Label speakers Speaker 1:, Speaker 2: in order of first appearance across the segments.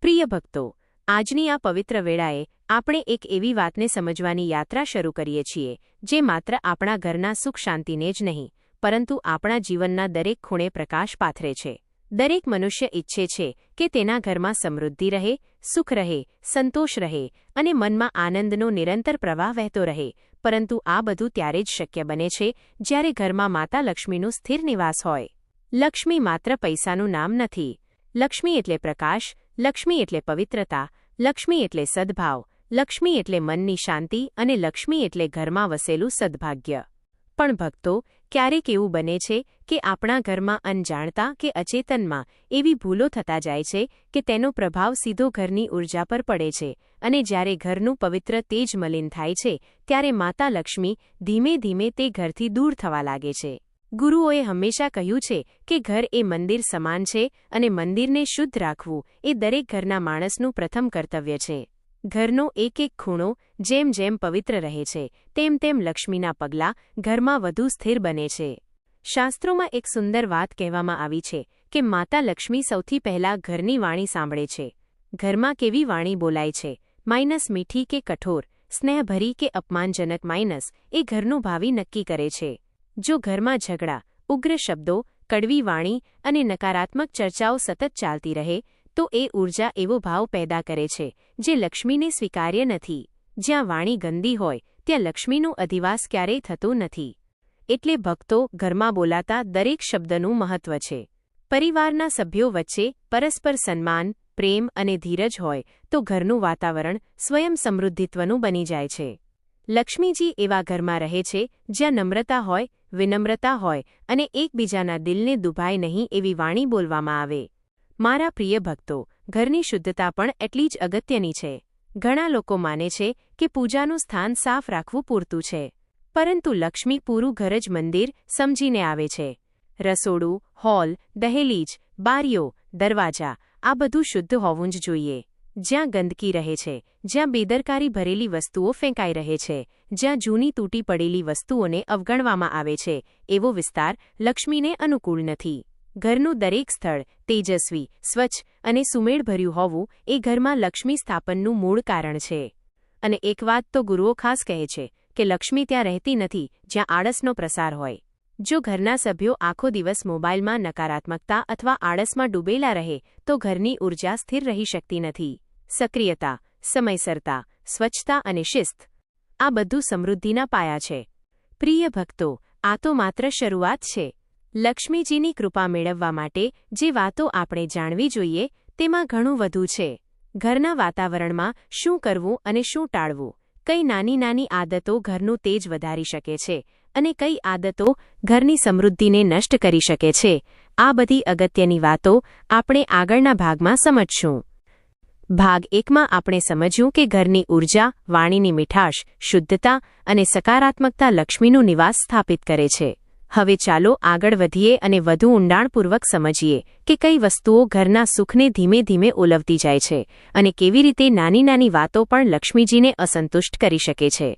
Speaker 1: પ્રિય ભક્તો, આજની આ પવિત્ર વેળાએ આપણે એક એવી વાતને સમજવાની યાત્રા શરૂ કરીએ છીએ જે માત્ર આપણા ઘરના સુખ શાંતિને જ નહીં પરંતુ આપણા જીવનના દરેક ખૂણે પ્રકાશ પાથરે છે. દરેક મનુષ્ય ઈચ્છે છે કે તેના ઘરમાં સમૃદ્ધિ રહે, સુખ રહે, સંતોષ રહે અને મનમાં આનંદનો નિરંતર પ્રવાહ વહેતો રહે. પરંતુ આ બધું ત્યારે જ શક્ય બને છે જ્યારે ઘરમાં માતા લક્ષ્મીનું સ્થિર નિવાસ હોય. લક્ષ્મી માત્ર પૈસાનું નામ નથી. લક્ષ્મી એટલે પ્રકાશ, લક્ષ્મી એટલે પવિત્રતા, લક્ષ્મી એટલે સદ્ભાવ, લક્ષ્મી એટલે મનની શાંતિ અને લક્ષ્મી એટલે ઘરમાં વસેલું સદભાગ્ય. પણ ભક્તો, ક્યારેક એવું બને છે કે આપણા ઘરમાં અનજાણતા કે અચેતનમાં એવી ભૂલો થતા જાય છે કે તેનો પ્રભાવ સીધો ઘરની ઊર્જા પર પડે છે અને જ્યારે ઘરનું પવિત્ર તેજ મલિન થાય છે ત્યારે માતા લક્ષ્મી ધીમે ધીમે તે ઘરથી દૂર થવા લાગે છે. ગુરુઓએ હંમેશા કહ્યું છે કે ઘર એ મંદિર સમાન છે અને મંદિરને શુદ્ધ રાખવું એ દરેક ઘરના માણસનું પ્રથમ કર્તવ્ય છે. ઘરનો એક એક ખૂણો જેમ જેમ પવિત્ર રહે છે તેમ તેમ લક્ષ્મીના પગલાં ઘરમાં વધુ સ્થિર બને છે. શાસ્ત્રોમાં એક સુંદર વાત કહેવામાં આવી છે કે માતા લક્ષ્મી સૌથી પહેલા ઘરની વાણી સાંભળે છે. ઘરમાં કેવી વાણી બોલાય છે, માઇનસ મીઠી કે કઠોર, સ્નેહભરી કે અપમાનજનક, માઇનસ એ ઘરનું ભાવિ નક્કી કરે છે. જો ઘરમાં ઝઘડા, ઉગ્ર શબ્દો, કડવી વાણી અને નકારાત્મક ચર્ચાઓ સતત ચાલતી રહે તો એ ઊર્જા એવો ભાવ પેદા કરે છે જે લક્ષ્મીને સ્વીકાર્ય નથી. જ્યાં વાણી ગંદી હોય ત્યાં લક્ષ્મીનું અધિવાસ ક્યારેય થતું નથી. એટલે ભક્તો, ઘરમાં બોલાતા દરેક શબ્દનું મહત્વ છે. પરિવારના સભ્યો વચ્ચે પરસ્પર સન્માન, પ્રેમ અને ધીરજ હોય તો ઘરનું વાતાવરણ સ્વયં સમૃદ્ધિત્વનું બની જાય છે. લક્ષ્મીજી એવા ઘરમાં રહે છે જ્યાં નમ્રતા હોય, વિનમ્રતા હોય અને એકબીજાના દિલને દુભાય નહીં એવી વાણી બોલવામાં આવે. મારા પ્રિય ભક્તો, ઘરની શુદ્ધતા પણ એટલી જ અગત્યની છે. ઘણા લોકો માને છે કે પૂજાનું સ્થાન સાફ રાખવું પૂરતું છે, પરંતુ લક્ષ્મી પૂરું ઘર જ મંદિર સમજીને આવે છે. રસોડું, હોલ, દહેલીજ, બારીઓ, દરવાજા આ બધું શુદ્ધ હોવું જ જોઈએ. જ્યાં ગંદકી રહે છે, જ્યાં બેદરકારી ભરેલી વસ્તુઓ ફેંકાઈ રહે છે, જ્યાં જૂની તૂટી પડેલી વસ્તુઓને અવગણવામાં આવે છે, એવો વિસ્તાર લક્ષ્મીને અનુકૂળ નથી. ઘરનું દરેક સ્થળ તેજસ્વી, સ્વચ્છ અને સુમેળભર્યું હોવું એ ઘરમાં લક્ષ્મી સ્થાપનનું મૂળ કારણ છે. અને એક વાત તો ગુરુઓ ખાસ કહે છે કે લક્ષ્મી ત્યાં રહેતી નથી જ્યાં આળસનો પ્રસાર હોય. જો ઘરના સભ્યો આખો દિવસ મોબાઈલમાં નકારાત્મકતા અથવા આળસમાં ડૂબેલા રહે તો ઘરની ઊર્જા સ્થિર રહી શકતી નથી. સક્રિયતા, સમયસરતા, સ્વચ્છતા અને શિસ્ત આ બધું સમૃદ્ધિના પાયા છે. પ્રિય ભક્તો, આ તો માત્ર શરૂઆત છે. લક્ષ્મીજીની કૃપા મેળવવા માટે જે વાતો આપણે જાણવી જોઈએ તેમાં ઘણું વધુ છે. ઘરના વાતાવરણમાં શું કરવું અને શું ટાળવું, કઈ નાની નાની આદતો ઘરનું તેજ વધારી શકે છે અને કઈ આદતો ઘરની સમૃદ્ધિને નષ્ટ કરી શકે છે. આ બધી અગત્યની વાતો આપણે આગળના ભાગમાં સમજશું. ભાગ 1માં આપણે સમજ્યું કે ઘરની ઊર્જા, વાણીની મીઠાશ, શુદ્ધતા અને સકારાત્મકતા લક્ષ્મીનું નિવાસ સ્થાપિત કરે છે. હવે ચાલો આગળ વધીએ અને વધુ ઊંડાણપૂર્વક સમજીએ કે કઈ વસ્તુઓ ઘરના સુખને ધીમે ધીમે ઓલવતી જાય છે અને કેવી રીતે નાની નાની વાતો પણ લક્ષ્મીજીને અસંતુષ્ટ કરી શકે છે.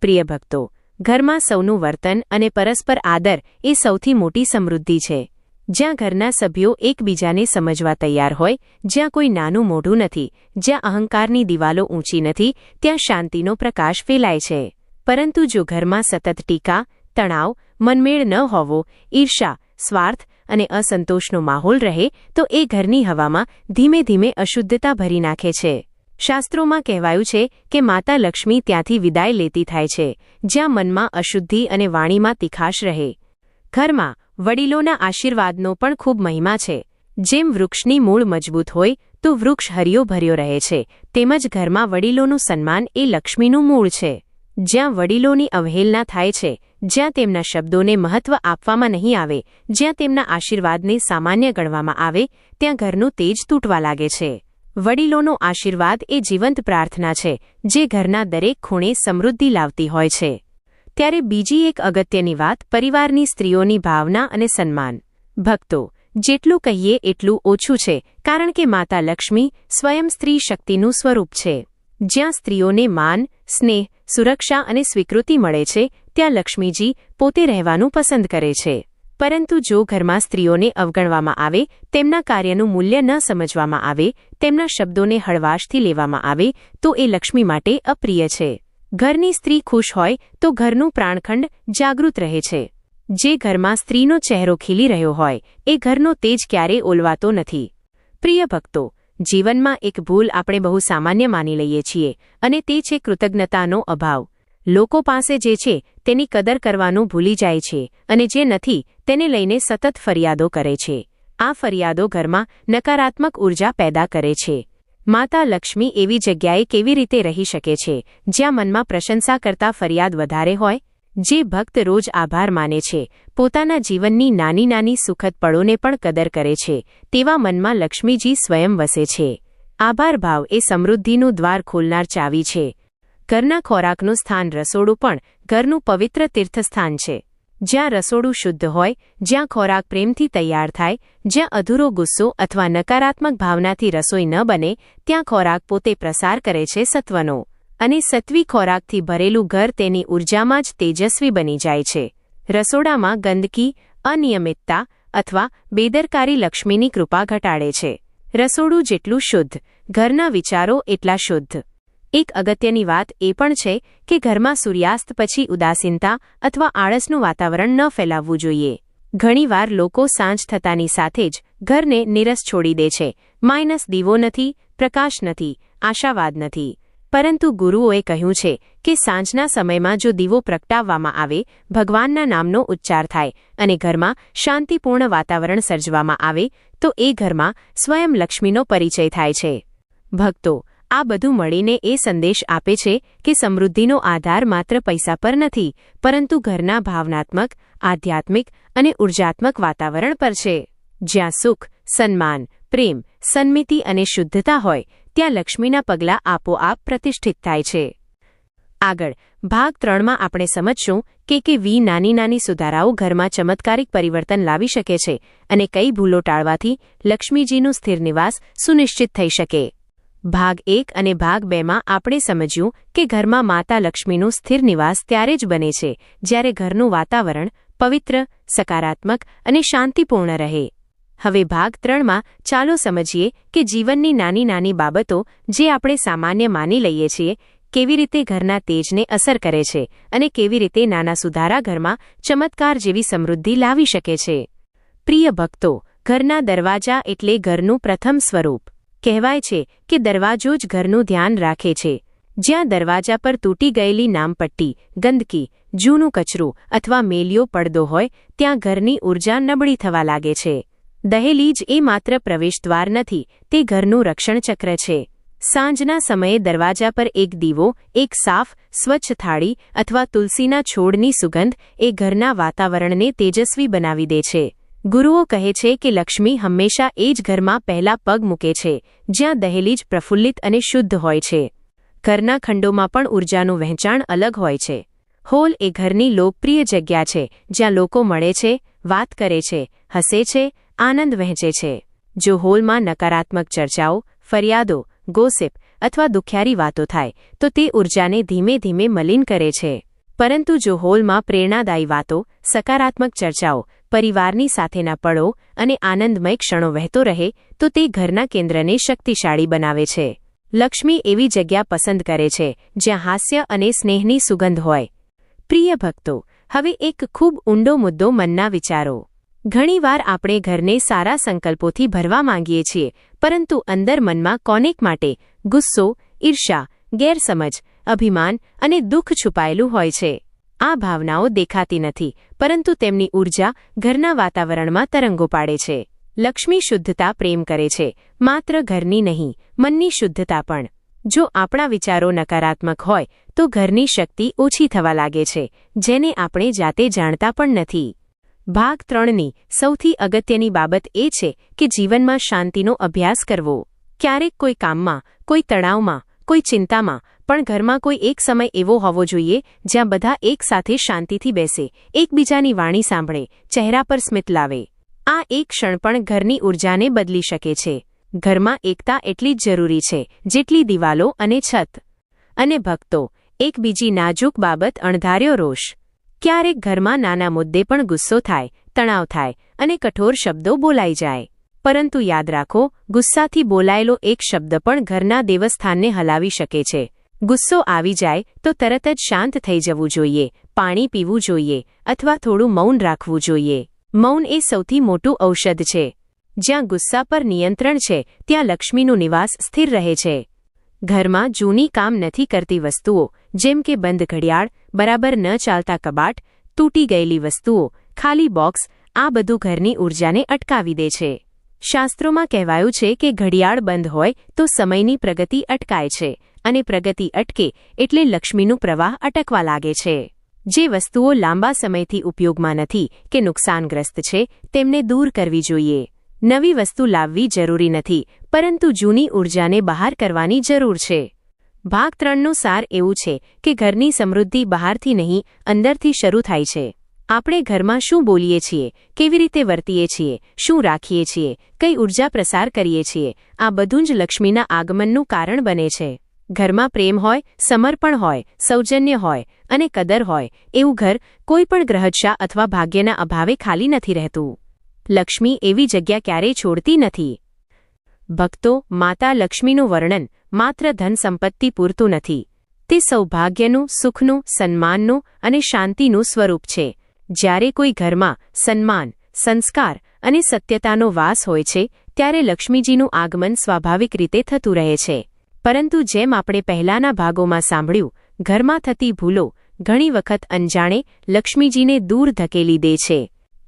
Speaker 1: પ્રિય ભક્તો, ઘરમાં સૌનું વર્તન અને પરસ્પર આદર એ સૌથી મોટી સમૃદ્ધિ છે. જ્યાં ઘરના સભ્યો એકબીજાને સમજવા તૈયાર હોય, જ્યાં કોઈ નાનું મોઢું નથી, જ્યાં અહંકારની દિવાલો ઊંચી નથી, ત્યાં શાંતિનો પ્રકાશ ફેલાય છે. પરંતુ જો ઘરમાં સતત ટીકા, તણાવ, મનમેળ ન હોવો, ઈર્ષા, સ્વાર્થ અને અસંતોષનો માહોલ રહે તો એ ઘરની હવામાં ધીમે ધીમે અશુદ્ધતા ભરી નાખે છે. શાસ્ત્રોમાં કહેવાયું છે કે માતા લક્ષ્મી ત્યાંથી વિદાય લેતી થાય છે જ્યાં મનમાં અશુદ્ધિ અને વાણીમાં તિખાશ રહે. ઘરમાં વડીલોના આશીર્વાદનો પણ ખૂબ મહિમા છે. જેમ વૃક્ષની મૂળ મજબૂત હોય તો વૃક્ષ હરિયો ભર્યો રહે છે, તેમજ ઘરમાં વડીલોનું સન્માન એ લક્ષ્મીનું મૂળ છે. જ્યાં વડીલોની અવહેલના થાય છે, જ્યાં તેમના શબ્દોને મહત્વ આપવામાં નહીં આવે, જ્યાં તેમના આશીર્વાદને સામાન્ય ગણવામાં આવે, ત્યાં ઘરનું તેજ તૂટવા લાગે છે. વડીલોનો આશીર્વાદ એ જીવંત પ્રાર્થના છે જે ઘરના દરેક ખૂણે સમૃદ્ધિ લાવતી હોય છે. ત્યારે બીજી એક અગત્યની વાત પરિવારની સ્ત્રીઓની ભાવના અને સન્માન. ભક્તો, જેટલું કહીએ એટલું ઓછું છે કારણ કે માતા લક્ષ્મી સ્વયં સ્ત્રી શક્તિનું સ્વરૂપ છે. જ્યાં સ્ત્રીઓને માન, સ્નેહ, સુરક્ષા અને સ્વીકૃતિ મળે છે ત્યાં લક્ષ્મીજી પોતે રહેવાનું પસંદ કરે છે. પરંતુ જો ઘરમાં સ્ત્રીઓને અવગણવામાં આવે, તેમના કાર્યનું મૂલ્ય ન સમજવામાં આવે, તેમના શબ્દોને હળવાશથી લેવામાં આવે, તો એ લક્ષ્મી માટે અપ્રિય છે. ઘરની સ્ત્રી ખુશ હોય તો ઘરનું પ્રાણખંડ જાગૃત રહે છે. જે ઘરમાં સ્ત્રીનો ચહેરો ખીલી રહ્યો હોય, એ ઘરનો તેજ ક્યારેય ઓલવાતો નથી. પ્રિય ભક્તો, જીવનમાં એક ભૂલ આપણે બહુ સામાન્ય માની લઈએ છીએ, અને તે છે કૃતજ્ઞતાનો અભાવ. લોકો પાસે જે છે તેની કદર કરવાનું ભૂલી જાય છે, અને જે નથી તેને લઈને સતત ફરિયાદો કરે છે. આ ફરિયાદો ઘરમાં નકારાત્મક ઉર્જા પેદા કરે છે. માતા લક્ષ્મી એવી જગ્યાએ કેવી રીતે રહી શકે છે જ્યાં મનમાં પ્રશંસા કરતાં ફરિયાદ વધારે હોય? જે ભક્ત રોજ આભાર માને છે, પોતાના જીવનની નાની નાની સુખદ પળોને પણ કદર કરે છે, તેવા મનમાં લક્ષ્મીજી સ્વયં વસે છે. આભાર ભાવ એ સમૃદ્ધિનું દ્વાર ખોલનાર ચાવી છે. ઘરના ખોરાકનું સ્થાન રસોડું પણ ઘરનું પવિત્ર તીર્થસ્થાન છે. જ્યાં રસોડું શુદ્ધ હોય, જ્યાં ખોરાક પ્રેમથી તૈયાર થાય, જ્યાં અધૂરો ગુસ્સો અથવા નકારાત્મક ભાવનાથી રસોઈ ન બને, ત્યાં ખોરાક પોતે પ્રસાર કરે છે સત્વનો. અને સત્વી ખોરાકથી ભરેલું ઘર તેની ઉર્જામાં જ તેજસ્વી બની જાય છે. રસોડામાં ગંદકી, અનિયમિતતા અથવા બેદરકારી લક્ષ્મીની કૃપા ઘટાડે છે. રસોડું જેટલું શુદ્ધ, ઘરના વિચારો એટલા શુદ્ધ. એક અગત્યની વાત એ પણ છે કે ઘરમાં સૂર્યાસ્ત પછી ઉદાસીનતા અથવા આળસનું વાતાવરણ ન ફેલાવવું જોઈએ. ઘણીવાર લોકો સાંજ થતાની સાથે જ ઘરને નીરસ છોડી દે છે. માઇનસ દીવો નથી, પ્રકાશ નથી, આશાવાદ નથી. પરંતુ ગુરુઓએ કહ્યું છે કે સાંજના સમયમાં જો દીવો પ્રગટાવવામાં આવે, ભગવાનના નામનો ઉચ્ચાર થાય અને ઘરમાં શાંતિપૂર્ણ વાતાવરણ સર્જવામાં આવે, તો એ ઘરમાં સ્વયં લક્ષ્મીનો પરિચય થાય છે. ભક્તો, આ બધું મળીને એ સંદેશ આપે છે કે સમૃદ્ધિનો આધાર માત્ર પૈસા પર નથી, પરંતુ ઘરના ભાવનાત્મક, આધ્યાત્મિક અને ઉર્જાત્મક વાતાવરણ પર છે. જ્યાં સુખ, સન્માન, પ્રેમ, સન્મિતિ અને શુદ્ધતા હોય, ત્યાં લક્ષ્મીના પગલાં આપોઆપ પ્રતિષ્ઠિત થાય છે. આગળ ભાગ 3માં આપણે સમજશું કે કેવી નાની નાની સુધારાઓ ઘરમાં ચમત્કારિક પરિવર્તન લાવી શકે છે અને કઈ ભૂલો ટાળવાથી લક્ષ્મીજીનું સ્થિર નિવાસ સુનિશ્ચિત થઈ શકે. ભાગ 1 અને ભાગ 2માં આપણે સમજ્યું કે ઘરમાં માતા લક્ષ્મીનું સ્થિર નિવાસ ત્યારે જ બને છે જ્યારે ઘરનું વાતાવરણ પવિત્ર, સકારાત્મક અને શાંતિપૂર્ણ રહે. હવે ભાગ 3માં ચાલો સમજીએ કે જીવનની નાની નાની બાબતો જે આપણે સામાન્ય માની લઈએ છીએ, કેવી રીતે ઘરના તેજને અસર કરે છે અને કેવી રીતે નાના સુધારા ઘરમાં ચમત્કાર જેવી સમૃદ્ધિ લાવી શકે છે. પ્રિય ભક્તો, ઘરના દરવાજા એટલે ઘરનું પ્રથમ સ્વરૂપ. કહેવાય છે કે દરવાજો જ ઘરનું ધ્યાન રાખે છે. જ્યાં દરવાજા પર તૂટી ગયેલી નામપટ્ટી, ગંદકી, જૂનું કચરું અથવા મેલિયો પડદો હોય, ત્યાં ઘરની ઊર્જા નબળી થવા લાગે છે. દહેલીજ એ માત્ર પ્રવેશદ્વાર નથી, તે ઘરનું રક્ષણચક્ર છે. સાંજના સમયે દરવાજા પર એક દીવો, એક સાફ, સ્વચ્છ થાળી અથવા તુલસીના છોડની સુગંધ એ ઘરના વાતાવરણને તેજસ્વી બનાવી દે છે. ગુરુઓ કહે છે કે લક્ષ્મી હંમેશા એ જ ઘરમાં પહેલા પગ મૂકે છે જ્યાં દહેલીજ પ્રફુલ્લિત અને શુદ્ધ હોય છે. ઘરના ખંડોમાં પણ ઊર્જાનું વહેંચાણ અલગ હોય છે. હોલ એ ઘરની લોકપ્રિય જગ્યા છે જ્યાં લોકો મળે છે, વાત કરે છે, હસે છે, આનંદ વહેંચે છે. જો હોલમાં નકારાત્મક ચર્ચાઓ, ફરિયાદો, ગોસિપ અથવા દુખિયારી વાતો થાય તો તે ઊર્જાને ધીમે ધીમે મલિન કરે છે. પરંતુ જો હોલમાં પ્રેરણાદાયી વાતો, સકારાત્મક ચર્ચાઓ, પરિવારની સાથેના પળો અને આનંદમય ક્ષણો વહેતો રહે તો તે ઘરના કેન્દ્રને શક્તિશાળી બનાવે છે. લક્ષ્મી એવી જગ્યા પસંદ કરે છે જ્યાં હાસ્ય અને સ્નેહની સુગંધ હોય. પ્રિય ભક્તો, હવે એક ખૂબ ઊંડો મુદ્દો, મનના વિચારો. ઘણીવાર આપણે ઘરને સારા સંકલ્પોથી ભરવા માંગીએ છીએ, પરંતુ અંદર મનમાં કોનેક માટે ગુસ્સો, ઈર્ષ્યા, ગેરસમજ, અભિમાન અને દુઃખ છુપાયેલું હોય છે. આ ભાવનાઓ દેખાતી નથી, પરંતુ તેમની ઊર્જા ઘરના વાતાવરણમાં તરંગો પાડે છે. લક્ષ્મી શુદ્ધતા પ્રેમ કરે છે, માત્ર ઘરની નહીં, મનની શુદ્ધતા પણ. જો આપણા વિચારો નકારાત્મક હોય તો ઘરની શક્તિ ઓછી થવા લાગે છે, જેને આપણે જાતે જાણતા પણ નથી. ભાગ 3ની સૌથી અગત્યની બાબત એ છે કે જીવનમાં શાંતિનો અભ્યાસ કરવો. ક્યારેક કોઈ કામમાં, કોઈ તણાવમાં, કોઈ ચિંતામાં, પણ ઘરમાં કોઈ એક સમય એવો હોવો જોઈએ જ્યાં બધા એક સાથે શાંતિથી બેસે, એકબીજાની વાણી સાંભળે, ચહેરા પર સ્મિત લાવે. આ એક ક્ષણ પણ ઘરની ઊર્જાને બદલી શકે છે. ઘરમાં એકતા એટલી જ જરૂરી છે જેટલી દિવાલો અને છત. અને ભક્તો, એક બીજી નાજુક બાબત, અણધાર્યો રોષ. ક્યારેક ઘરમાં નાના મુદ્દે પણ ગુસ્સો થાય, તણાવ થાય અને કઠોર શબ્દો બોલાઈ જાય. પરંતુ યાદ રાખો, ગુસ્સાથી બોલાયેલો એક શબ્દ પણ ઘરના દેવસ્થાનને હલાવી શકે છે. ગુસ્સો આવી જાય તો તરત જ શાંત થઈ જવું જોઈએ, પાણી પીવું જોઈએ અથવા થોડું મૌન રાખવું જોઈએ. મૌન એ સૌથી મોટું ઔષધ છે. જ્યાં ગુસ્સા પર નિયંત્રણ છે ત્યાં લક્ષ્મીનું નિવાસ સ્થિર રહે છે. ઘરમાં જૂની કામ નથી કરતી વસ્તુઓ, જેમ કે બંધ ઘડિયાળ, બરાબર ન ચાલતા કબાટ, તૂટી ગયેલી વસ્તુઓ, ખાલી બોક્સ, આ બધું ઘરની ઊર્જાને અટકાવી દે છે. શાસ્ત્રોમાં કહેવાયું છે કે ઘડિયાળ બંધ હોય તો સમયની પ્રગતિ અટકાય છે અને પ્રગતિ અટકે એટલે લક્ષ્મીનું પ્રવાહ અટકવા લાગે છે. જે વસ્તુઓ લાંબા સમયથી ઉપયોગમાં નથી કે નુકસાનગ્રસ્ત છે તેમને દૂર કરવી જોઈએ. નવી વસ્તુ લાવવી જરૂરી નથી, પરંતુ જૂની ઊર્જાને બહાર કરવાની જરૂર છે. ભાગ 3નું સાર એવું છે કે ઘરની સમૃદ્ધિ બહારથી નહીં, અંદરથી શરૂ થાય છે. આપણે ઘરમાં શું બોલીએ છીએ, કેવી રીતે વર્તીએ છીએ, શું રાખીએ છીએ, કઈ ઊર્જા પ્રસાર કરીએ છીએ, આ બધું જ લક્ષ્મીના આગમનનું કારણ બને છે. ઘરમાં પ્રેમ હોય, સમર્પણ હોય, સૌજન્ય હોય અને કદર હોય એવું ઘર કોઈ પણ ગ્રહદશા અથવા ભાગ્યના અભાવે ખાલી નથી રહેતું. લક્ષ્મી એવી જગ્યા ક્યારેય છોડતી નથી. ભક્તો, માતા લક્ષ્મીનું વર્ણન માત્ર ધન સંપત્તિ પૂરતું નથી. તે સૌભાગ્યનું, સુખનું, સન્માનનું અને શાંતિનું સ્વરૂપ છે. જ્યારે કોઈ ઘરમાં સન્માન, સંસ્કાર અને સત્યતાનો વાસ હોય છે ત્યારે લક્ષ્મીજીનું આગમન સ્વાભાવિક રીતે થતું રહે છે. પરંતુ જેમ આપણે પહેલાના ભાગોમાં સાંભળ્યું, ઘરમાં થતી ભૂલો ઘણી વખત અંજાણે લક્ષ્મીજીને દૂર ધકેલી દે છે.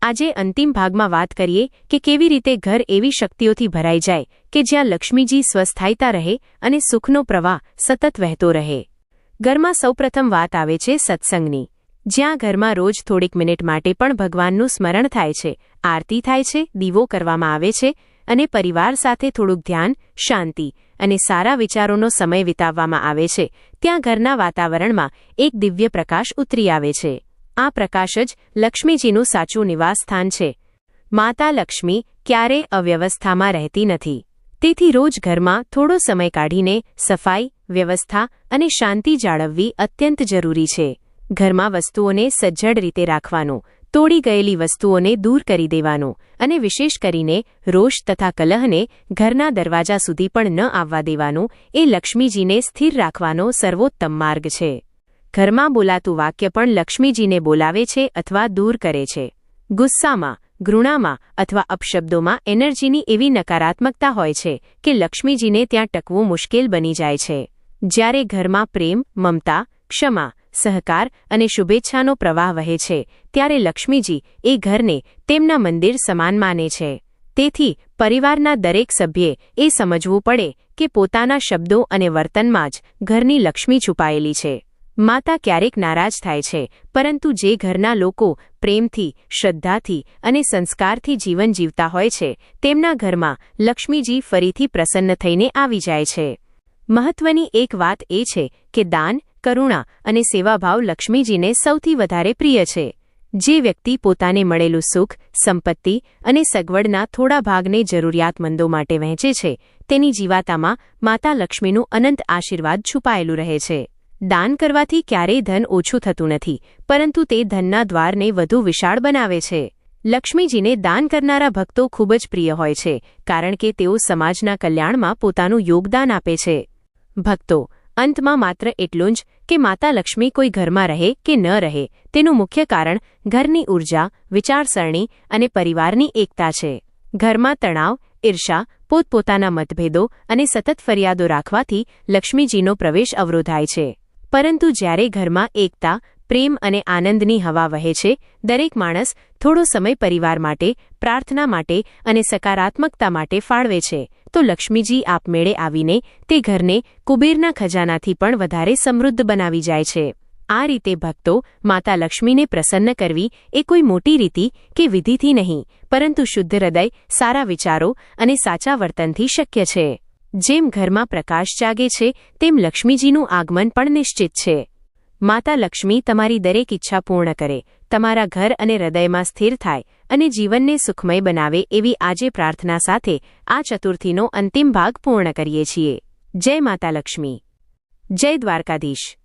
Speaker 1: આજે અંતિમ ભાગમાં વાત કરીએ કે કેવી રીતે ઘર એવી શક્તિઓથી ભરાઈ જાય કે જ્યાં લક્ષ્મીજી સ્વસ્થાયતા રહે અને સુખનો પ્રવાહ સતત વહેતો રહે. ઘરમાં સૌપ્રથમ વાત આવે છે સત્સંગની. જ્યાં ઘરમાં રોજ થોડીક મિનિટ માટે પણ ભગવાનનું સ્મરણ થાય છે, આરતી થાય છે, દીવો કરવામાં આવે છે અને પરિવાર સાથે થોડુંક ધ્યાન, શાંતિ અને સારા વિચારોનો સમય વિતાવવામાં આવે છે, ત્યાં ઘરના વાતાવરણમાં એક દિવ્ય પ્રકાશ ઉતરી આવે છે. આ પ્રકાશ જ લક્ષ્મીજીનું સાચું નિવાસસ્થાન છે. માતા લક્ષ્મી ક્યારેય અવ્યવસ્થામાં રહેતી નથી. તેથી રોજ ઘરમાં થોડો સમય કાઢીને સફાઈ, વ્યવસ્થા અને શાંતિ જાળવવી અત્યંત જરૂરી છે. ઘરમાં વસ્તુઓને સજ્જડ રીતે રાખવાનું, તોડી ગયેલી વસ્તુઓને દૂર કરી દેવાનું અને વિશેષ કરીને રોષ તથા કલહને ઘરના દરવાજા સુધી પણ ન આવવા દેવાનું એ લક્ષ્મીજીને સ્થિર રાખવાનો સર્વોત્તમ માર્ગ છે. ઘરમાં બોલાતું વાક્ય પણ લક્ષ્મીજીને બોલાવે છે અથવા દૂર કરે છે. ગુસ્સામાં, ઘૃણામાં અથવા અપશબ્દોમાં એનર્જીની એવી નકારાત્મકતા હોય છે કે લક્ષ્મીજીને ત્યાં ટકવું મુશ્કેલ બની જાય છે. જ્યારે ઘરમાં પ્રેમ, મમતા, ક્ષમા, સહકાર અને શુભેચ્છાનો પ્રવાહ વહે છે ત્યારે લક્ષ્મીજી એ ઘરને તેમના મંદિર સમાન માને છે. તેથી પરિવારના દરેક સભ્યે એ સમજવું પડે કે પોતાના શબ્દો અને વર્તનમાં જ ઘરની લક્ષ્મી છુપાયેલી છે. માતા ક્યારેક નારાજ થાય છે, પરંતુ જે ઘરના લોકો પ્રેમથી, શ્રદ્ધાથી અને સંસ્કારથી જીવન જીવતા હોય છે તેમના ઘરમાં લક્ષ્મીજી ફરીથી પ્રસન્ન થઈને આવી જાય છે. મહત્વની એક વાત એ છે કે દાન, કરુણા અને સેવાભાવ લક્ષ્મીજીને સૌથી વધારે પ્રિય છે. જે વ્યક્તિ પોતાને મળેલું સુખ, સંપત્તિ અને સગવડના થોડા ભાગને જરૂરિયાતમંદો માટે વહેંચે છે તેની જીવાતામાં માતા લક્ષ્મીનું અનંત આશીર્વાદ છુપાયેલું રહે છે. દાન કરવાથી ક્યારેય ધન ઓછું થતું નથી, પરંતુ તે ધનના દ્વારને વધુ વિશાળ બનાવે છે. લક્ષ્મીજીને દાન કરનારા ભક્તો ખૂબ જ પ્રિય હોય છે, કારણ કે તેઓ સમાજના કલ્યાણમાં પોતાનું યોગદાન આપે છે. ભક્તો, અંતમાં માત્ર એટલું જ કે માતા લક્ષ્મી કોઈ ઘરમાં રહે કે ન રહે તેનું મુખ્ય કારણ ઘરની ઊર્જા, વિચારસરણી અને પરિવારની એકતા છે. ઘરમાં તણાવ, ઈર્ષા, પોતપોતાના મતભેદો અને સતત ફરિયાદો રાખવાથી લક્ષ્મીજીનો પ્રવેશ અવરોધાય છે. પરંતુ જ્યારે ઘરમાં એકતા, પ્રેમ અને આનંદની હવા વહે છે, દરેક માણસ થોડો સમય પરિવાર માટે, પ્રાર્થના માટે અને સકારાત્મકતા માટે ફાળવે છે, તો લક્ષ્મીજી આપમેળે આવીને તે ઘરને કુબેરના ખજાનાથી પણ વધારે સમૃદ્ધ બનાવી જાય છે. આ રીતે ભક્તો, માતા લક્ષ્મીને પ્રસન્ન કરવી એ કોઈ મોટી રીતિ કે વિધિથી નહીં, પરંતુ શુદ્ધ હૃદય, સારા વિચારો અને સાચા વર્તનથી શક્ય છે. જેમ ઘરમાં પ્રકાશ જાગે છે, તેમ લક્ષ્મીજીનું આગમન પણ નિશ્ચિત છે. માતા લક્ષ્મી તમારી દરેક ઈચ્છા પૂર્ણ કરે, તમારા ઘર અને હૃદયમાં સ્થિર થાય અને જીવનને સુખમય બનાવે એવી આજે પ્રાર્થના સાથે આ ચતુર્થીનો અંતિમ ભાગ પૂર્ણ કરીએ છીએ. જય માતા લક્ષ્મી. જય દ્વારકાધીશ.